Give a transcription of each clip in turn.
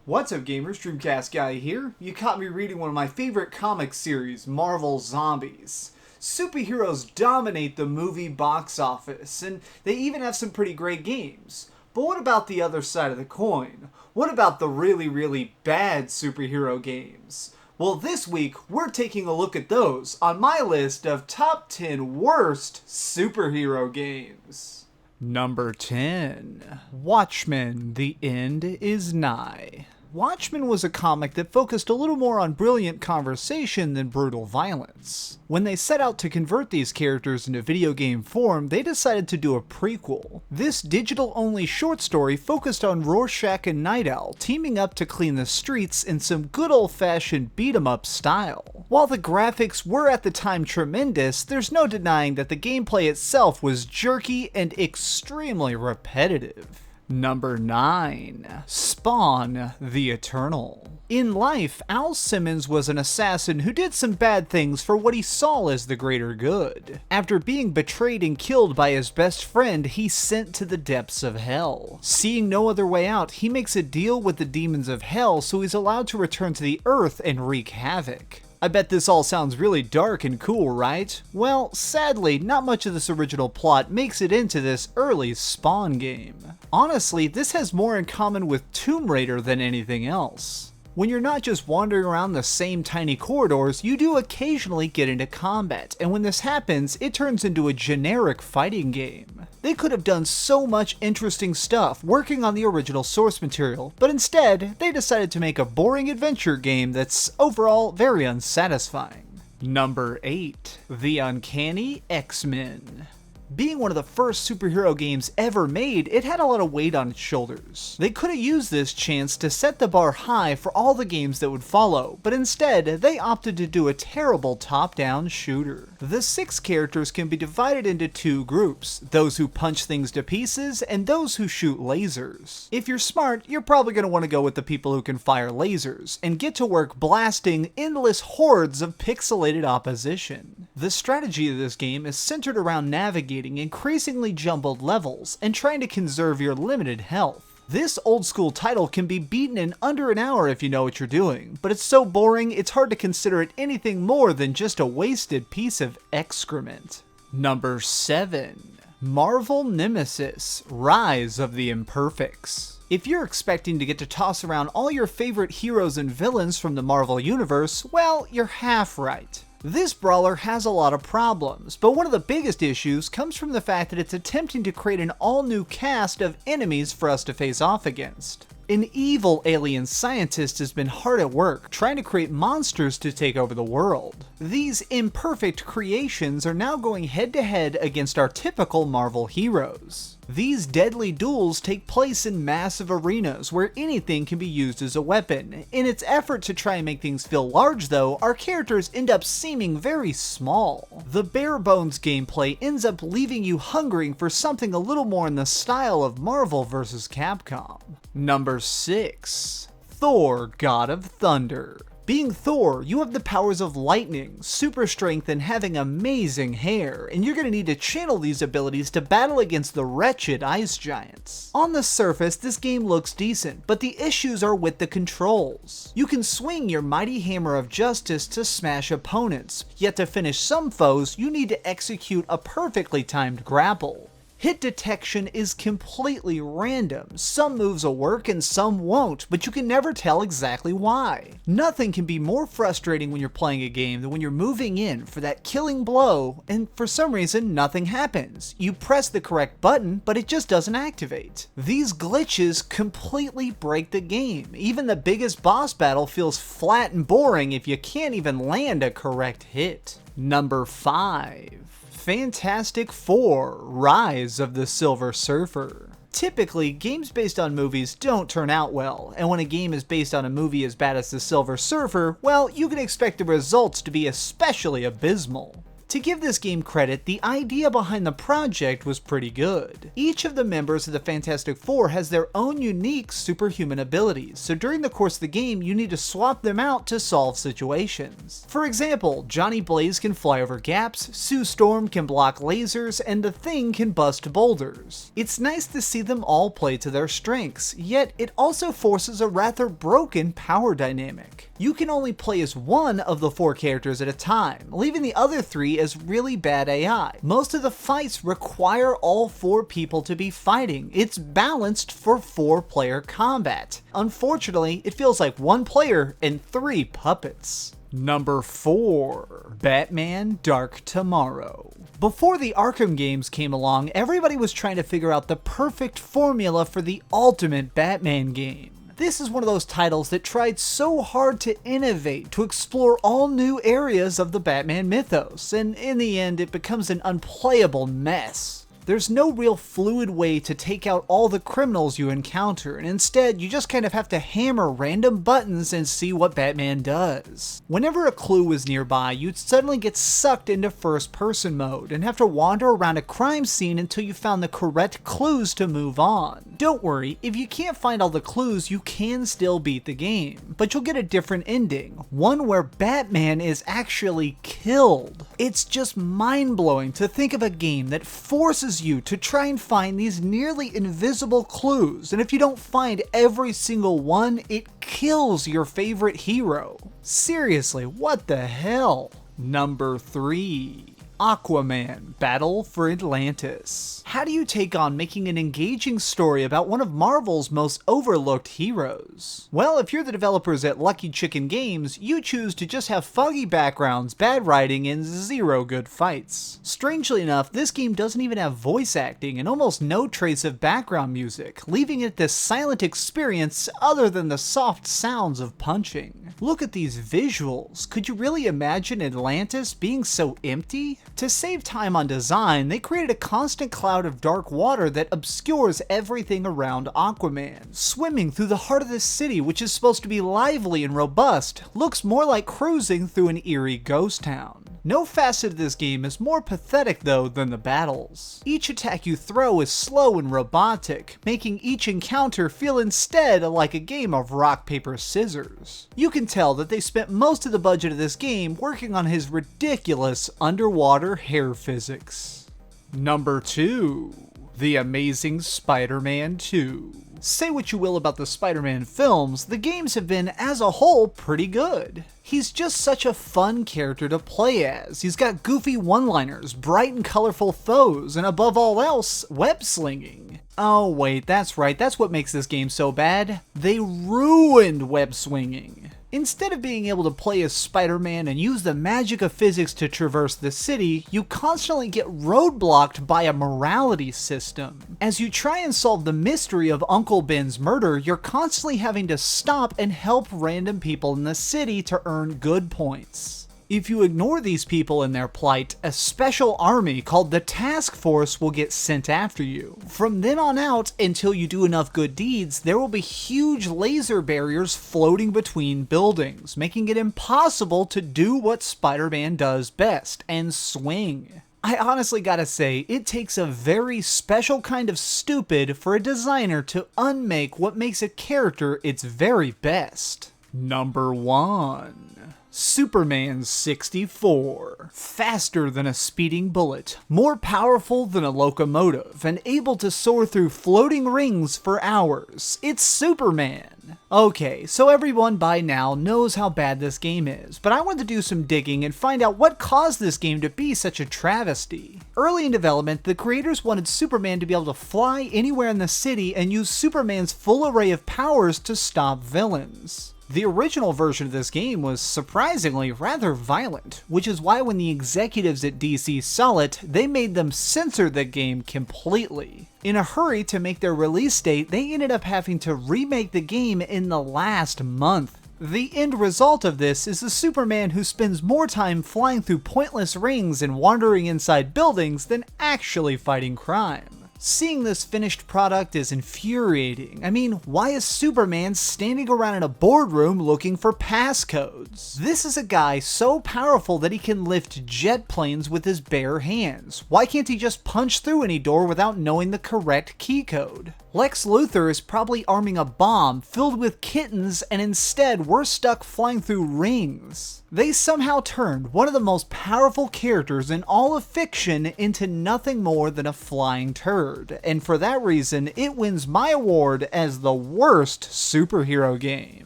What's up gamers, DreamcastGuy here. You caught me reading one of my favorite comic series, Marvel Zombies. Superheroes dominate the movie box office, and they even have some pretty great games. But what about the other side of the coin? What about the really bad superhero games? Well, this week, we're taking a look at those on my list of top 10 worst superhero games. Number 10. Watchmen, The End Is Nigh. Watchmen was a comic that focused a little more on brilliant conversation than brutal violence. When they set out to convert these characters into video game form, they decided to do a prequel. This digital-only short story focused on Rorschach and Night Owl teaming up to clean the streets in some good old-fashioned beat-em-up style. While the graphics were at the time tremendous, there's no denying that the gameplay itself was jerky and extremely repetitive. Number 9. Spawn, the Eternal. In life, Al Simmons was an assassin who did some bad things for what he saw as the greater good. After being betrayed and killed by his best friend, he's sent to the depths of hell. Seeing no other way out, he makes a deal with the demons of hell so he's allowed to return to the earth and wreak havoc. I bet this all sounds really dark and cool, right? Well, sadly, not much of this original plot makes it into this early Spawn game. Honestly, this has more in common with Tomb Raider than anything else. When you're not just wandering around the same tiny corridors, you do occasionally get into combat, and when this happens, it turns into a generic fighting game. They could have done so much interesting stuff working on the original source material, but instead, they decided to make a boring adventure game that's overall very unsatisfying. Number 8. The Uncanny X-Men. Being one of the first superhero games ever made, it had a lot of weight on its shoulders. They could have used this chance to set the bar high for all the games that would follow, but instead, they opted to do a terrible top-down shooter. The 6 characters can be divided into 2 groups, those who punch things to pieces and those who shoot lasers. If you're smart, you're probably going to want to go with the people who can fire lasers, and get to work blasting endless hordes of pixelated opposition. The strategy of this game is centered around navigating increasingly jumbled levels and trying to conserve your limited health. This old school title can be beaten in under an hour if you know what you're doing, but it's so boring it's hard to consider it anything more than just a wasted piece of excrement. Number 7. Marvel Nemesis, Rise of the Imperfects. If you're expecting to get to toss around all your favorite heroes and villains from the Marvel Universe, well, you're half right. This brawler has a lot of problems, but one of the biggest issues comes from the fact that it's attempting to create an all-new cast of enemies for us to face off against. An evil alien scientist has been hard at work trying to create monsters to take over the world. These imperfect creations are now going head-to-head against our typical Marvel heroes. These deadly duels take place in massive arenas where anything can be used as a weapon. In its effort to try and make things feel large though, our characters end up seeming very small. The bare bones gameplay ends up leaving you hungering for something a little more in the style of Marvel vs. Capcom. Number 6. Thor, God of Thunder. Being Thor, you have the powers of lightning, super strength, and having amazing hair, and you're going to need to channel these abilities to battle against the wretched ice giants. On the surface, this game looks decent, but the issues are with the controls. You can swing your mighty hammer of justice to smash opponents, yet to finish some foes, you need to execute a perfectly timed grapple. Hit detection is completely random. Some moves will work and some won't, but you can never tell exactly why. Nothing can be more frustrating when you're playing a game than when you're moving in for that killing blow and for some reason nothing happens. You press the correct button, but it just doesn't activate. These glitches completely break the game. Even the biggest boss battle feels flat and boring if you can't even land a correct hit. Number 5. Fantastic Four, Rise of the Silver Surfer. Typically, games based on movies don't turn out well, and when a game is based on a movie as bad as The Silver Surfer, well, you can expect the results to be especially abysmal. To give this game credit, the idea behind the project was pretty good. Each of the members of the Fantastic Four has their own unique superhuman abilities, so during the course of the game you need to swap them out to solve situations. For example, Johnny Blaze can fly over gaps, Sue Storm can block lasers, and the Thing can bust boulders. It's nice to see them all play to their strengths, yet it also forces a rather broken power dynamic. You can only play as one of the 4 characters at a time, leaving the other 3 as really bad AI. Most of the fights require all 4 people to be fighting. It's balanced for 4-player combat. Unfortunately, it feels like 1 player and 3 puppets. Number 4. Batman Dark Tomorrow. Before the Arkham games came along, everybody was trying to figure out the perfect formula for the ultimate Batman game. This is one of those titles that tried so hard to innovate, to explore all new areas of the Batman mythos, and in the end it becomes an unplayable mess. There's no real fluid way to take out all the criminals you encounter, and instead you just kind of have to hammer random buttons and see what Batman does. Whenever a clue was nearby, you'd suddenly get sucked into first-person mode and have to wander around a crime scene until you found the correct clues to move on. Don't worry, if you can't find all the clues, you can still beat the game, but you'll get a different ending, one where Batman is actually killed. It's just mind-blowing to think of a game that forces you to try and find these nearly invisible clues, and if you don't find every single one, it kills your favorite hero. Seriously, what the hell? Number 3. Aquaman, Battle for Atlantis. How do you take on making an engaging story about one of Marvel's most overlooked heroes? Well, if you're the developers at Lucky Chicken Games, you choose to just have foggy backgrounds, bad writing, and 0 good fights. Strangely enough, this game doesn't even have voice acting and almost no trace of background music, leaving it this silent experience other than the soft sounds of punching. Look at these visuals. Could you really imagine Atlantis being so empty? To save time on design, they created a constant cloud of dark water that obscures everything around Aquaman. Swimming through the heart of the city, which is supposed to be lively and robust, looks more like cruising through an eerie ghost town. No facet of this game is more pathetic though than the battles. Each attack you throw is slow and robotic, making each encounter feel instead like a game of rock, paper, scissors. You can tell that they spent most of the budget of this game working on his ridiculous underwater hair physics. Number 2. The Amazing Spider-Man 2. Say what you will about the Spider-Man films, the games have been, as a whole, pretty good. He's just such a fun character to play as. He's got goofy one-liners, bright and colorful foes, and above all else, web-slinging. Oh wait, that's right, that's what makes this game so bad. They ruined web-swinging. Instead of being able to play as Spider-Man and use the magic of physics to traverse the city, you constantly get roadblocked by a morality system. As you try and solve the mystery of Uncle Ben's murder, you're constantly having to stop and help random people in the city to earn good points. If you ignore these people in their plight, a special army called the Task Force will get sent after you. From then on out, until you do enough good deeds, there will be huge laser barriers floating between buildings, making it impossible to do what Spider-Man does best, and swing. I honestly gotta say, it takes a very special kind of stupid for a designer to unmake what makes a character its very best. Number 1. Superman 64. Faster than a speeding bullet, more powerful than a locomotive, and able to soar through floating rings for hours. It's Superman. Okay, so everyone by now knows how bad this game is, but I wanted to do some digging and find out what caused this game to be such a travesty. Early in development, the creators wanted Superman to be able to fly anywhere in the city and use Superman's full array of powers to stop villains. The original version of this game was surprisingly rather violent, which is why when the executives at DC saw it, they made them censor the game completely. In a hurry to make their release date, they ended up having to remake the game in the last month. The end result of this is a Superman who spends more time flying through pointless rings and wandering inside buildings than actually fighting crime. Seeing this finished product is infuriating. I mean, why is Superman standing around in a boardroom looking for passcodes? This is a guy so powerful that he can lift jet planes with his bare hands. Why can't he just punch through any door without knowing the correct key code? Lex Luthor is probably arming a bomb filled with kittens, and instead we're stuck flying through rings. They somehow turned one of the most powerful characters in all of fiction into nothing more than a flying turd, and for that reason it wins my award as the worst superhero game.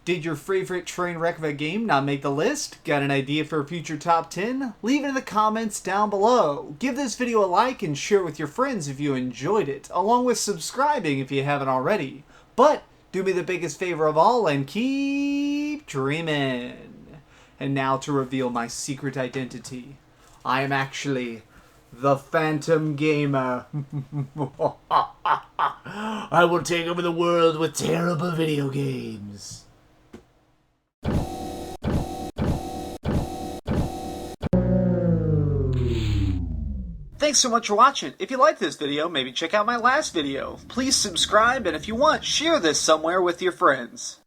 Did your favorite train wreck of a game not make the list? Got an idea for a future top 10? Leave it in the comments down below. Give this video a like and share it with your friends if you enjoyed it, along with subscribing if you haven't already. But do me the biggest favor of all and keep dreaming. And now to reveal my secret identity. I am actually the Phantom Gamer. I will take over the world with terrible video games. Thanks so much for watching. If you liked this video, maybe check out my last video. Please subscribe, and if you want, share this somewhere with your friends.